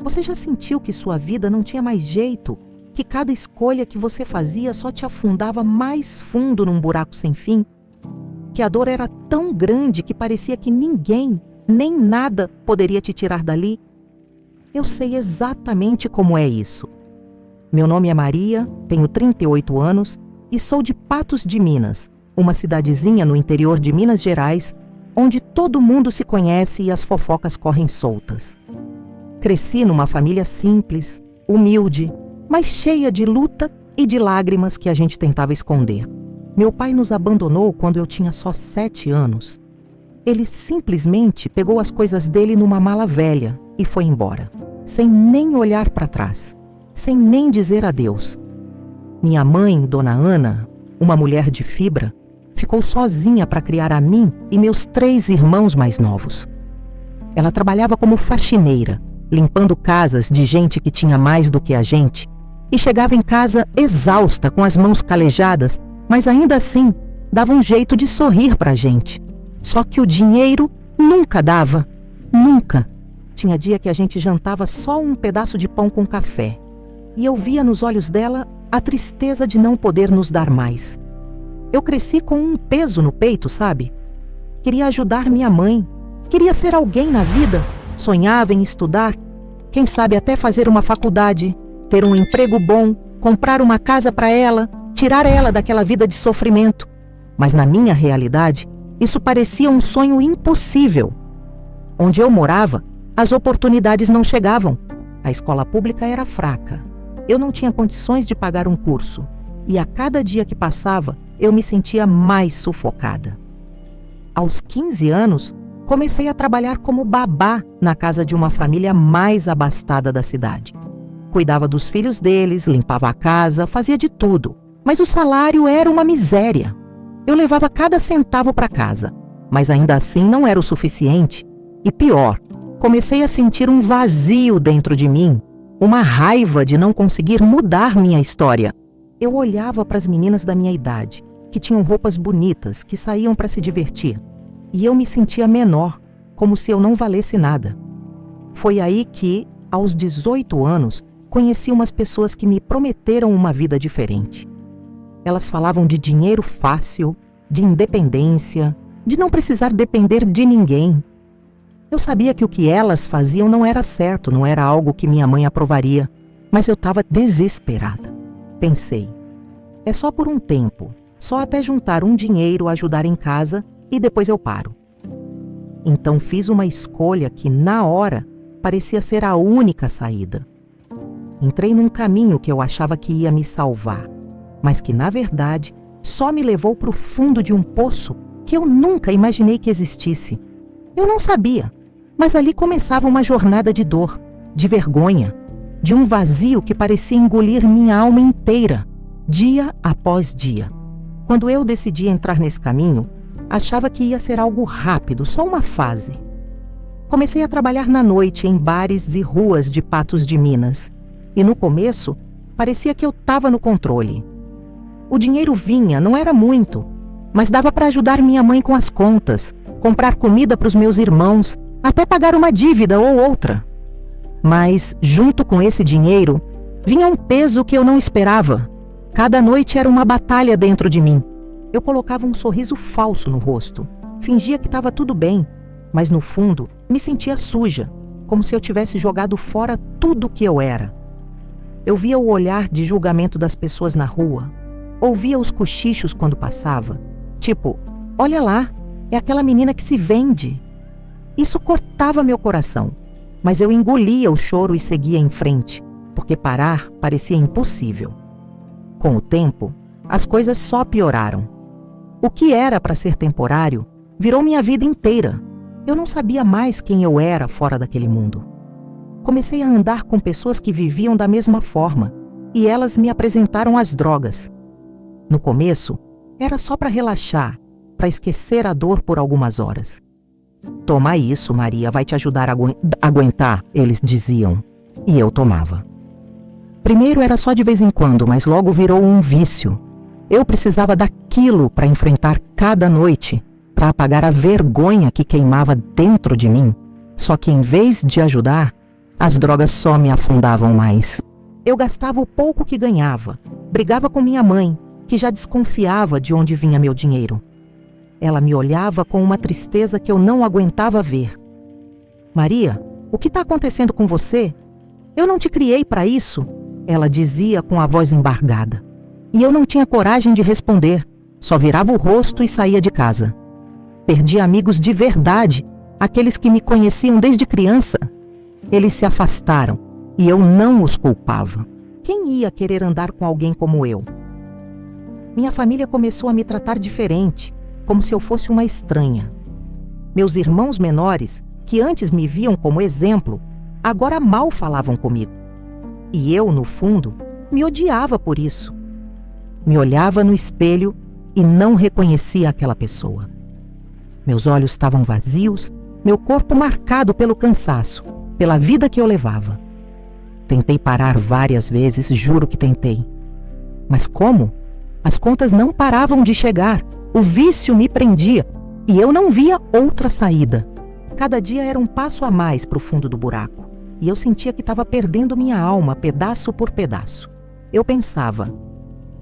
Você já sentiu que sua vida não tinha mais jeito? Que cada escolha que você fazia só te afundava mais fundo num buraco sem fim? Que a dor era tão grande que parecia que ninguém, nem nada, poderia te tirar dali? Eu sei exatamente como é isso. Meu nome é Maria, tenho 38 anos e sou de Patos de Minas, uma cidadezinha no interior de Minas Gerais, onde todo mundo se conhece e as fofocas correm soltas. Cresci numa família simples, humilde, mas cheia de luta e de lágrimas que a gente tentava esconder. Meu pai nos abandonou quando eu tinha só 7 anos. Ele simplesmente pegou as coisas dele numa mala velha e foi embora, sem nem olhar para trás, sem nem dizer adeus. Minha mãe, Dona Ana, uma mulher de fibra, ficou sozinha para criar a mim e meus 3 irmãos mais novos. Ela trabalhava como faxineira, limpando casas de gente que tinha mais do que a gente, e chegava em casa exausta, com as mãos calejadas, mas ainda assim dava um jeito de sorrir para a gente. Só que o dinheiro nunca dava, nunca. Tinha dia que a gente jantava só um pedaço de pão com café, e eu via nos olhos dela a tristeza de não poder nos dar mais. Eu cresci com um peso no peito, sabe? Queria ajudar minha mãe, queria ser alguém na vida, sonhava em estudar, quem sabe até fazer uma faculdade, ter um emprego bom, comprar uma casa para ela, tirar ela daquela vida de sofrimento. Mas na minha realidade, isso parecia um sonho impossível. Onde eu morava, as oportunidades não chegavam. A escola pública era fraca. Eu não tinha condições de pagar um curso. E a cada dia que passava, eu me sentia mais sufocada. Aos 15 anos, comecei a trabalhar como babá na casa de uma família mais abastada da cidade. Cuidava dos filhos deles, limpava a casa, fazia de tudo. Mas o salário era uma miséria. Eu levava cada centavo para casa, mas ainda assim não era o suficiente. E pior, comecei a sentir um vazio dentro de mim, uma raiva de não conseguir mudar minha história. Eu olhava para as meninas da minha idade, que tinham roupas bonitas, que saíam para se divertir. E eu me sentia menor, como se eu não valesse nada. Foi aí que, aos 18 anos, conheci umas pessoas que me prometeram uma vida diferente. Elas falavam de dinheiro fácil, de independência, de não precisar depender de ninguém. Eu sabia que o que elas faziam não era certo, não era algo que minha mãe aprovaria, mas eu estava desesperada. Pensei, é só por um tempo, só até juntar um dinheiro, ajudar em casa e depois eu paro. Então fiz uma escolha que, na hora, parecia ser a única saída. Entrei num caminho que eu achava que ia me salvar, mas que, na verdade, só me levou para o fundo de um poço que eu nunca imaginei que existisse. Eu não sabia, mas ali começava uma jornada de dor, de vergonha, de um vazio que parecia engolir minha alma inteira, dia após dia. Quando eu decidi entrar nesse caminho, achava que ia ser algo rápido, só uma fase. Comecei a trabalhar na noite em bares e ruas de Patos de Minas. E no começo, parecia que eu estava no controle. O dinheiro vinha, não era muito, mas dava para ajudar minha mãe com as contas, comprar comida para os meus irmãos, até pagar uma dívida ou outra. Mas, junto com esse dinheiro, vinha um peso que eu não esperava. Cada noite era uma batalha dentro de mim. Eu colocava um sorriso falso no rosto, fingia que estava tudo bem, mas no fundo me sentia suja, como se eu tivesse jogado fora tudo o que eu era. Eu via o olhar de julgamento das pessoas na rua, ouvia os cochichos quando passava, tipo, olha lá, é aquela menina que se vende. Isso cortava meu coração, mas eu engolia o choro e seguia em frente, porque parar parecia impossível. Com o tempo, as coisas só pioraram. O que era para ser temporário virou minha vida inteira. Eu não sabia mais quem eu era fora daquele mundo. Comecei a andar com pessoas que viviam da mesma forma e elas me apresentaram as drogas. No começo, era só para relaxar, para esquecer a dor por algumas horas. Toma isso, Maria, vai te ajudar a aguentar, eles diziam. E eu tomava. Primeiro era só de vez em quando, mas logo virou um vício. Eu precisava daquilo para enfrentar cada noite, para apagar a vergonha que queimava dentro de mim. Só que em vez de ajudar, As drogas só me afundavam mais. Eu gastava o pouco que ganhava. Brigava com minha mãe, que já desconfiava de onde vinha meu dinheiro. Ela me olhava com uma tristeza que eu não aguentava ver. Maria, o que está acontecendo com você? Eu não te criei para isso, ela dizia com a voz embargada. E eu não tinha coragem de responder, só virava o rosto e saía de casa. Perdi amigos de verdade, aqueles que me conheciam desde criança. Eles se afastaram e eu não os culpava. Quem ia querer andar com alguém como eu? Minha família começou a me tratar diferente, como se eu fosse uma estranha. Meus irmãos menores, que antes me viam como exemplo, agora mal falavam comigo. E eu, no fundo, me odiava por isso. Me olhava no espelho e não reconhecia aquela pessoa. Meus olhos estavam vazios, meu corpo marcado pelo cansaço, pela vida que eu levava. Tentei parar várias vezes, juro que tentei. Mas como? As contas não paravam de chegar, o vício me prendia e eu não via outra saída. Cada dia era um passo a mais para o fundo do buraco e eu sentia que estava perdendo minha alma pedaço por pedaço. Eu pensava,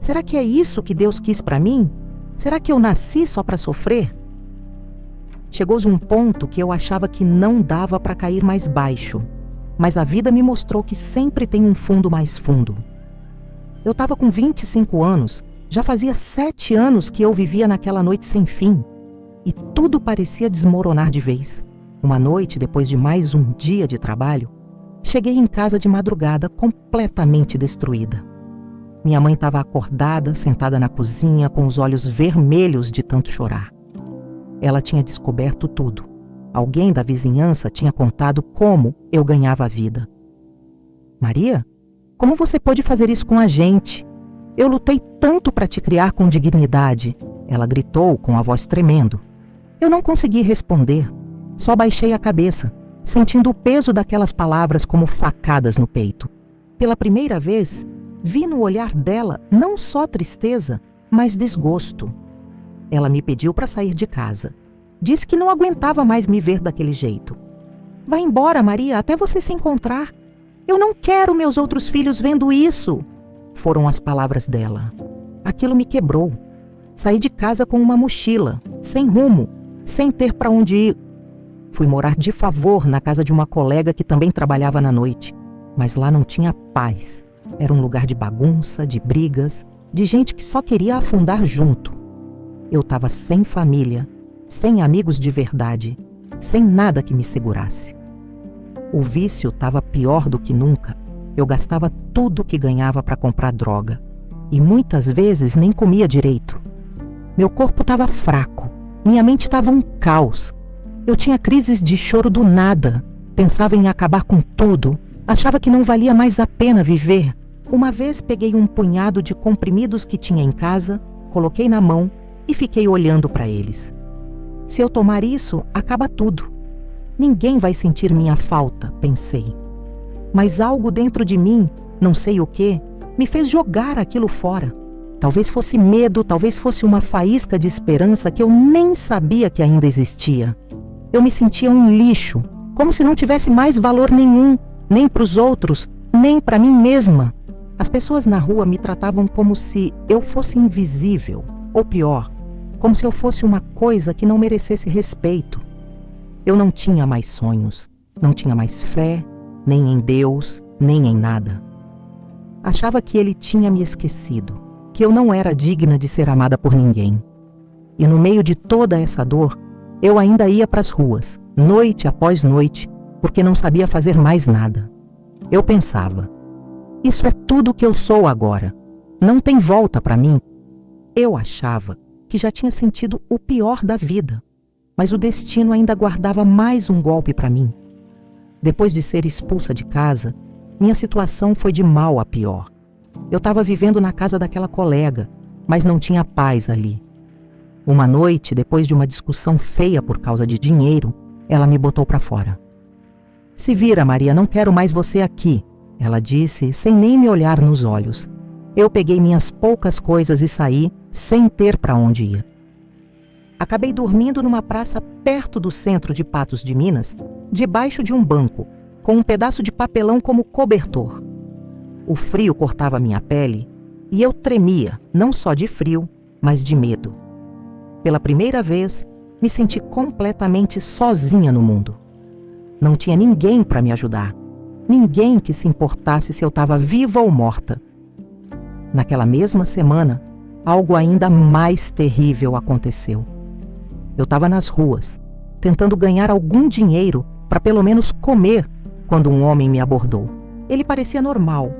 será que é isso que Deus quis para mim? Será que eu nasci só para sofrer? Chegou um ponto que eu achava que não dava para cair mais baixo, mas a vida me mostrou que sempre tem um fundo mais fundo. Eu estava com 25 anos, já fazia 7 anos que eu vivia naquela noite sem fim, e tudo parecia desmoronar de vez. Uma noite, depois de mais um dia de trabalho, cheguei em casa de madrugada completamente destruída. Minha mãe estava acordada, sentada na cozinha, com os olhos vermelhos de tanto chorar. Ela tinha descoberto tudo. Alguém da vizinhança tinha contado como eu ganhava a vida. Maria, como você pôde fazer isso com a gente? Eu lutei tanto para te criar com dignidade, ela gritou com a voz tremendo. Eu não consegui responder, só baixei a cabeça, sentindo o peso daquelas palavras como facadas no peito. Pela primeira vez, vi no olhar dela não só tristeza, mas desgosto. Ela me pediu para sair de casa. Disse que não aguentava mais me ver daquele jeito. Vai embora, Maria, até você se encontrar. Eu não quero meus outros filhos vendo isso. Foram as palavras dela. Aquilo me quebrou. Saí de casa com uma mochila, sem rumo, sem ter para onde ir. Fui morar de favor na casa de uma colega que também trabalhava na noite. Mas lá não tinha paz. Era um lugar de bagunça, de brigas, de gente que só queria afundar junto. Eu estava sem família, sem amigos de verdade, sem nada que me segurasse. O vício estava pior do que nunca. Eu gastava tudo que ganhava para comprar droga. E muitas vezes nem comia direito. Meu corpo estava fraco. Minha mente estava um caos. Eu tinha crises de choro do nada. Pensava em acabar com tudo. Achava que não valia mais a pena viver. Uma vez peguei um punhado de comprimidos que tinha em casa, coloquei na mão e fiquei olhando para eles. Se eu tomar isso, acaba tudo. Ninguém vai sentir minha falta, pensei. Mas algo dentro de mim, não sei o que, me fez jogar aquilo fora. Talvez fosse medo, talvez fosse uma faísca de esperança que eu nem sabia que ainda existia. Eu me sentia um lixo, como se não tivesse mais valor nenhum, nem para os outros, nem para mim mesma. As pessoas na rua me tratavam como se eu fosse invisível, ou pior, como se eu fosse uma coisa que não merecesse respeito. Eu não tinha mais sonhos, não tinha mais fé, nem em Deus, nem em nada. Achava que ele tinha me esquecido, que eu não era digna de ser amada por ninguém. E no meio de toda essa dor, eu ainda ia para as ruas, noite após noite, porque não sabia fazer mais nada. Eu pensava, isso é tudo que eu sou agora, não tem volta para mim. Eu achava que já tinha sentido o pior da vida, mas o destino ainda guardava mais um golpe para mim. Depois de ser expulsa de casa, minha situação foi de mal a pior. Eu estava vivendo na casa daquela colega, mas não tinha paz ali. Uma noite, depois de uma discussão feia por causa de dinheiro, ela me botou para fora. "Se vira, Maria, não quero mais você aqui", ela disse, sem nem me olhar nos olhos. Eu peguei minhas poucas coisas e saí, sem ter para onde ir. Acabei dormindo numa praça perto do centro de Patos de Minas, debaixo de um banco, com um pedaço de papelão como cobertor. O frio cortava minha pele e eu tremia, não só de frio, mas de medo. Pela primeira vez, me senti completamente sozinha no mundo. Não tinha ninguém para me ajudar, ninguém que se importasse se eu estava viva ou morta. Naquela mesma semana, algo ainda mais terrível aconteceu. Eu estava nas ruas, tentando ganhar algum dinheiro para pelo menos comer, quando um homem me abordou. Ele parecia normal,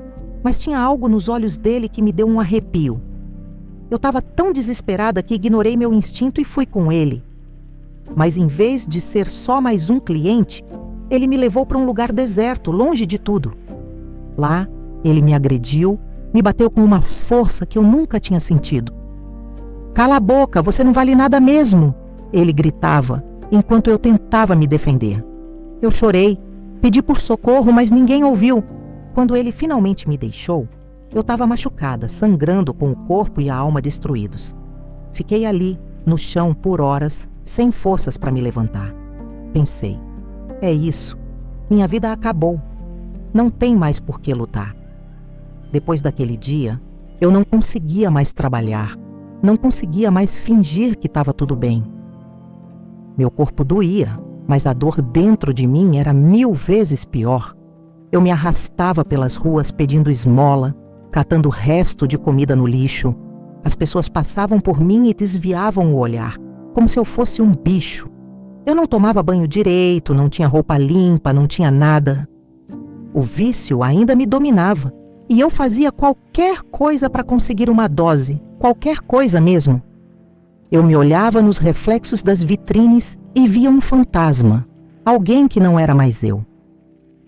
mas tinha algo nos olhos dele que me deu um arrepio. Eu estava tão desesperada que ignorei meu instinto e fui com ele. Mas em vez de ser só mais um cliente, ele me levou para um lugar deserto, longe de tudo. Lá, ele me agrediu, me bateu com uma força que eu nunca tinha sentido. "Cala a boca, você não vale nada mesmo!" ele gritava, enquanto eu tentava me defender. Eu chorei, pedi por socorro, mas ninguém ouviu. Quando ele finalmente me deixou, eu estava machucada, sangrando com o corpo e a alma destruídos. Fiquei ali, no chão, por horas, sem forças para me levantar. Pensei, é isso, minha vida acabou. Não tem mais por que lutar. Depois daquele dia, eu não conseguia mais trabalhar, não conseguia mais fingir que estava tudo bem. Meu corpo doía, mas a dor dentro de mim era 1000 vezes pior. Eu me arrastava pelas ruas pedindo esmola, catando resto de comida no lixo. As pessoas passavam por mim e desviavam o olhar, como se eu fosse um bicho. Eu não tomava banho direito, não tinha roupa limpa, não tinha nada. O vício ainda me dominava, e eu fazia qualquer coisa para conseguir uma dose, qualquer coisa mesmo. Eu me olhava nos reflexos das vitrines e via um fantasma, alguém que não era mais eu.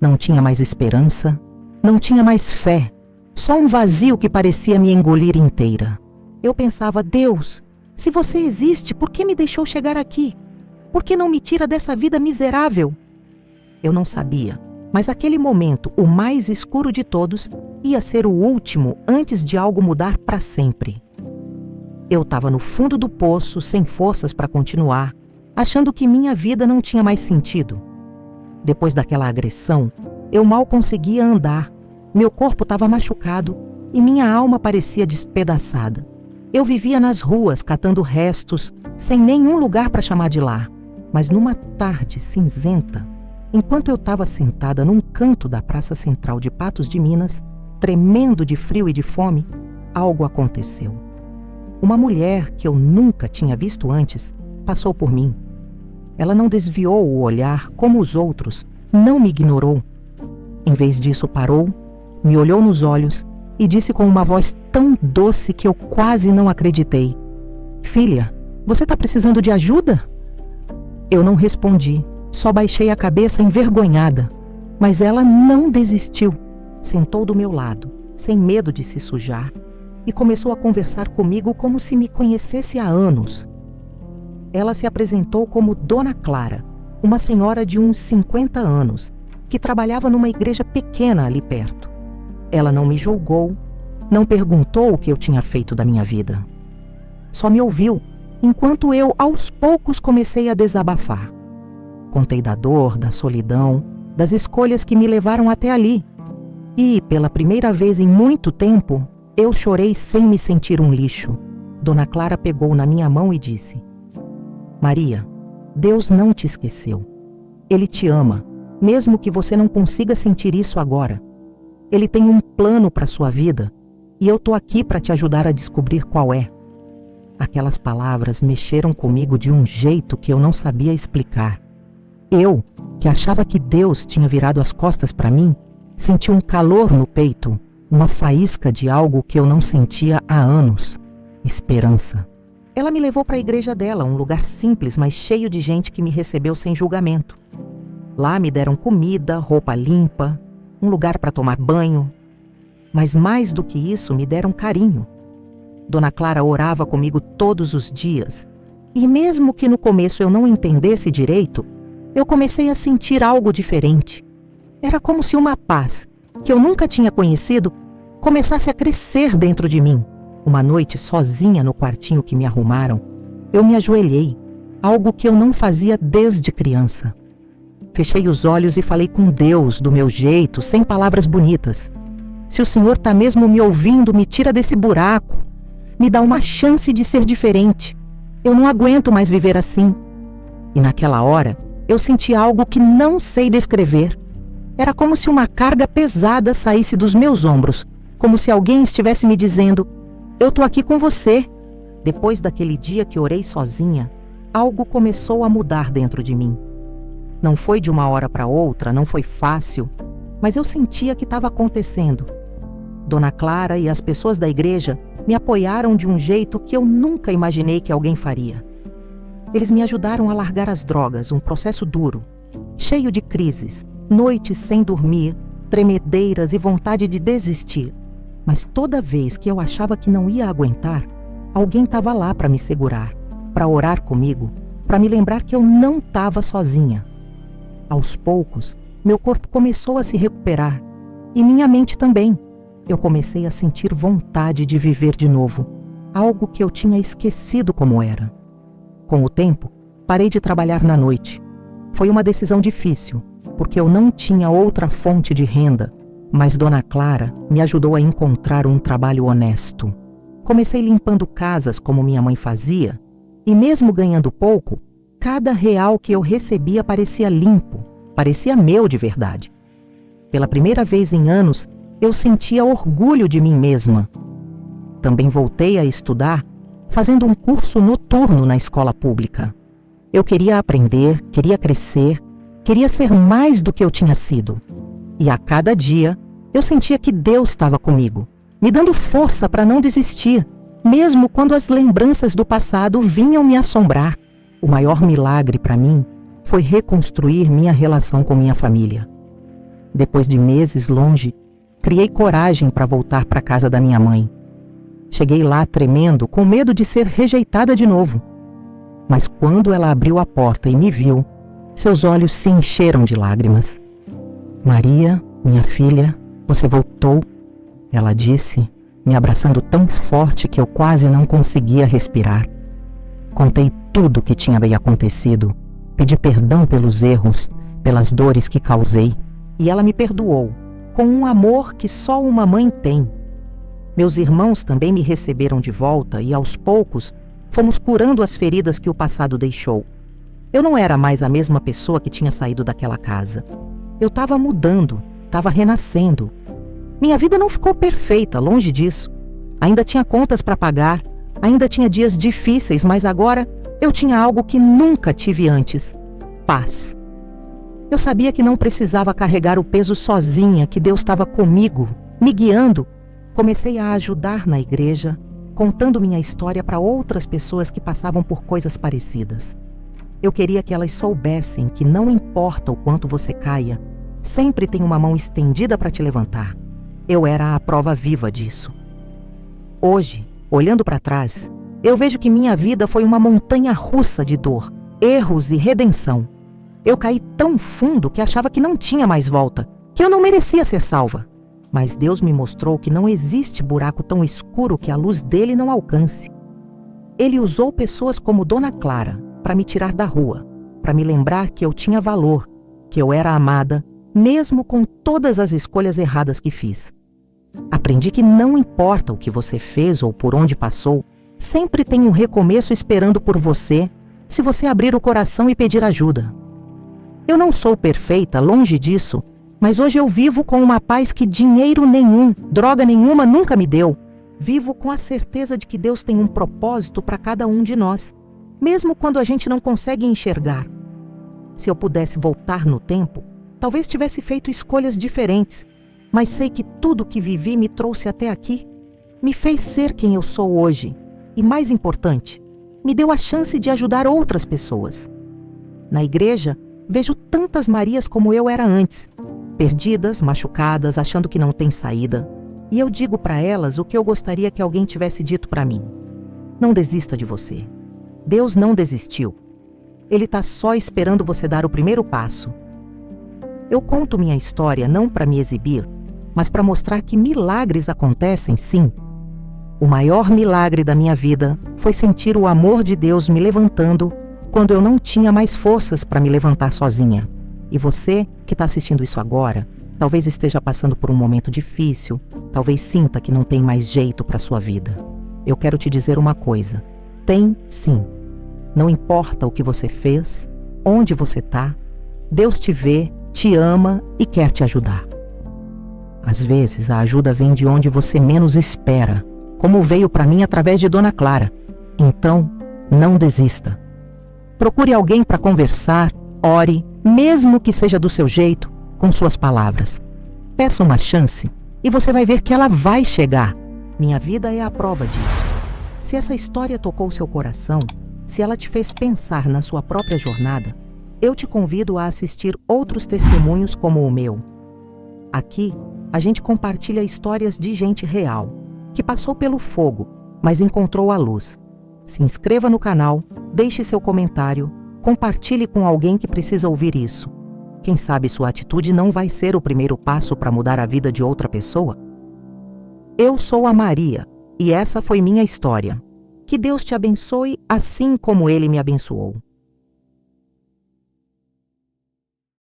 Não tinha mais esperança, não tinha mais fé, só um vazio que parecia me engolir inteira. Eu pensava, Deus, se você existe, por que me deixou chegar aqui? Por que não me tira dessa vida miserável? Eu não sabia, mas aquele momento, o mais escuro de todos, ia ser o último antes de algo mudar para sempre. Eu estava no fundo do poço, sem forças para continuar, achando que minha vida não tinha mais sentido. Depois daquela agressão, eu mal conseguia andar, meu corpo estava machucado e minha alma parecia despedaçada. Eu vivia nas ruas, catando restos, sem nenhum lugar para chamar de lar. Mas numa tarde cinzenta, enquanto eu estava sentada num canto da Praça Central de Patos de Minas, tremendo de frio e de fome, algo aconteceu. Uma mulher que eu nunca tinha visto antes passou por mim. Ela não desviou o olhar como os outros, não me ignorou. Em vez disso, parou, me olhou nos olhos e disse com uma voz tão doce que eu quase não acreditei: "Filha, você está precisando de ajuda?" Eu não respondi, só baixei a cabeça envergonhada. Mas ela não desistiu. Sentou do meu lado, sem medo de se sujar, e começou a conversar comigo como se me conhecesse há anos. Ela se apresentou como Dona Clara, uma senhora de uns 50 anos, que trabalhava numa igreja pequena ali perto. Ela não me julgou, não perguntou o que eu tinha feito da minha vida. Só me ouviu, enquanto eu, aos poucos, comecei a desabafar. Contei da dor, da solidão, das escolhas que me levaram até ali. E, pela primeira vez em muito tempo, eu chorei sem me sentir um lixo. Dona Clara pegou na minha mão e disse: "Maria, Deus não te esqueceu. Ele te ama, mesmo que você não consiga sentir isso agora. Ele tem um plano para sua vida e eu tô aqui para te ajudar a descobrir qual é." Aquelas palavras mexeram comigo de um jeito que eu não sabia explicar. Eu, que achava que Deus tinha virado as costas para mim, senti um calor no peito, uma faísca de algo que eu não sentia há anos: esperança. Ela me levou para a igreja dela, um lugar simples, mas cheio de gente que me recebeu sem julgamento. Lá me deram comida, roupa limpa, um lugar para tomar banho. Mas mais do que isso, me deram carinho. Dona Clara orava comigo todos os dias. E mesmo que no começo eu não entendesse direito, eu comecei a sentir algo diferente. Era como se uma paz, que eu nunca tinha conhecido, começasse a crescer dentro de mim. Uma noite, sozinha no quartinho que me arrumaram, eu me ajoelhei, algo que eu não fazia desde criança. Fechei os olhos e falei com Deus do meu jeito, sem palavras bonitas. Se o Senhor está mesmo me ouvindo, me tira desse buraco. Me dá uma chance de ser diferente. Eu não aguento mais viver assim. E naquela hora, eu senti algo que não sei descrever. Era como se uma carga pesada saísse dos meus ombros, como se alguém estivesse me dizendo: eu tô aqui com você. Depois daquele dia que orei sozinha, algo começou a mudar dentro de mim. Não foi de uma hora para outra, não foi fácil, mas eu sentia que estava acontecendo. Dona Clara e as pessoas da igreja me apoiaram de um jeito que eu nunca imaginei que alguém faria. Eles me ajudaram a largar as drogas, um processo duro, cheio de crises, noites sem dormir, tremedeiras e vontade de desistir. Mas toda vez que eu achava que não ia aguentar, alguém estava lá para me segurar, para orar comigo, para me lembrar que eu não estava sozinha. Aos poucos, meu corpo começou a se recuperar e minha mente também. Eu comecei a sentir vontade de viver de novo, algo que eu tinha esquecido como era. Com o tempo, parei de trabalhar na noite. Foi uma decisão difícil, porque eu não tinha outra fonte de renda, mas Dona Clara me ajudou a encontrar um trabalho honesto. Comecei limpando casas como minha mãe fazia, e mesmo ganhando pouco, cada real que eu recebia parecia limpo, parecia meu de verdade. Pela primeira vez em anos, eu sentia orgulho de mim mesma. Também voltei a estudar, fazendo um curso noturno na escola pública. Eu queria aprender, queria crescer, queria ser mais do que eu tinha sido. E a cada dia, eu sentia que Deus estava comigo, me dando força para não desistir, mesmo quando as lembranças do passado vinham me assombrar. O maior milagre para mim foi reconstruir minha relação com minha família. Depois de meses longe, criei coragem para voltar para a casa da minha mãe. Cheguei lá tremendo, com medo de ser rejeitada de novo. Mas quando ela abriu a porta e me viu, seus olhos se encheram de lágrimas. Maria, minha filha, você voltou, ela disse, me abraçando tão forte que eu quase não conseguia respirar. Contei tudo o que tinha me acontecido, pedi perdão pelos erros, pelas dores que causei, e ela me perdoou, com um amor que só uma mãe tem. Meus irmãos também me receberam de volta e, aos poucos, fomos curando as feridas que o passado deixou. Eu não era mais a mesma pessoa que tinha saído daquela casa. Eu estava mudando, estava renascendo. Minha vida não ficou perfeita, longe disso. Ainda tinha contas para pagar, ainda tinha dias difíceis, mas agora eu tinha algo que nunca tive antes: paz. Eu sabia que não precisava carregar o peso sozinha, que Deus estava comigo, me guiando. Comecei a ajudar na igreja, contando minha história para outras pessoas que passavam por coisas parecidas. Eu queria que elas soubessem que não importa o quanto você caia, sempre tem uma mão estendida para te levantar. Eu era a prova viva disso. Hoje, olhando para trás, eu vejo que minha vida foi uma montanha russa de dor, erros e redenção. Eu caí tão fundo que achava que não tinha mais volta, que eu não merecia ser salva. Mas Deus me mostrou que não existe buraco tão escuro que a luz dele não alcance. Ele usou pessoas como Dona Clara para me tirar da rua, para me lembrar que eu tinha valor, que eu era amada, mesmo com todas as escolhas erradas que fiz. Aprendi que não importa o que você fez ou por onde passou, sempre tem um recomeço esperando por você, se você abrir o coração e pedir ajuda. Eu não sou perfeita, longe disso, mas hoje eu vivo com uma paz que dinheiro nenhum, droga nenhuma nunca me deu. Vivo com a certeza de que Deus tem um propósito para cada um de nós, mesmo quando a gente não consegue enxergar. Se eu pudesse voltar no tempo, talvez tivesse feito escolhas diferentes, mas sei que tudo que vivi me trouxe até aqui, me fez ser quem eu sou hoje e, mais importante, me deu a chance de ajudar outras pessoas. Na igreja, vejo tantas Marias como eu era antes, perdidas, machucadas, achando que não tem saída. E eu digo para elas o que eu gostaria que alguém tivesse dito para mim: não desista de você. Deus não desistiu. Ele está só esperando você dar o primeiro passo. Eu conto minha história não para me exibir, mas para mostrar que milagres acontecem, sim. O maior milagre da minha vida foi sentir o amor de Deus me levantando quando eu não tinha mais forças para me levantar sozinha. E você que está assistindo isso agora, talvez esteja passando por um momento difícil, talvez sinta que não tem mais jeito para sua vida. Eu quero te dizer uma coisa: tem sim. Não importa o que você fez, onde você está, Deus te vê, te ama e quer te ajudar. Às vezes a ajuda vem de onde você menos espera, como veio para mim através de Dona Clara. Então, não desista. Procure alguém para conversar, ore, mesmo que seja do seu jeito, com suas palavras. Peça uma chance e você vai ver que ela vai chegar. Minha vida é a prova disso. Se essa história tocou seu coração, se ela te fez pensar na sua própria jornada, eu te convido a assistir outros testemunhos como o meu. Aqui, a gente compartilha histórias de gente real, que passou pelo fogo, mas encontrou a luz. Se inscreva no canal, deixe seu comentário, compartilhe com alguém que precisa ouvir isso. Quem sabe sua atitude não vai ser o primeiro passo para mudar a vida de outra pessoa? Eu sou a Maria, e essa foi minha história. Que Deus te abençoe assim como Ele me abençoou.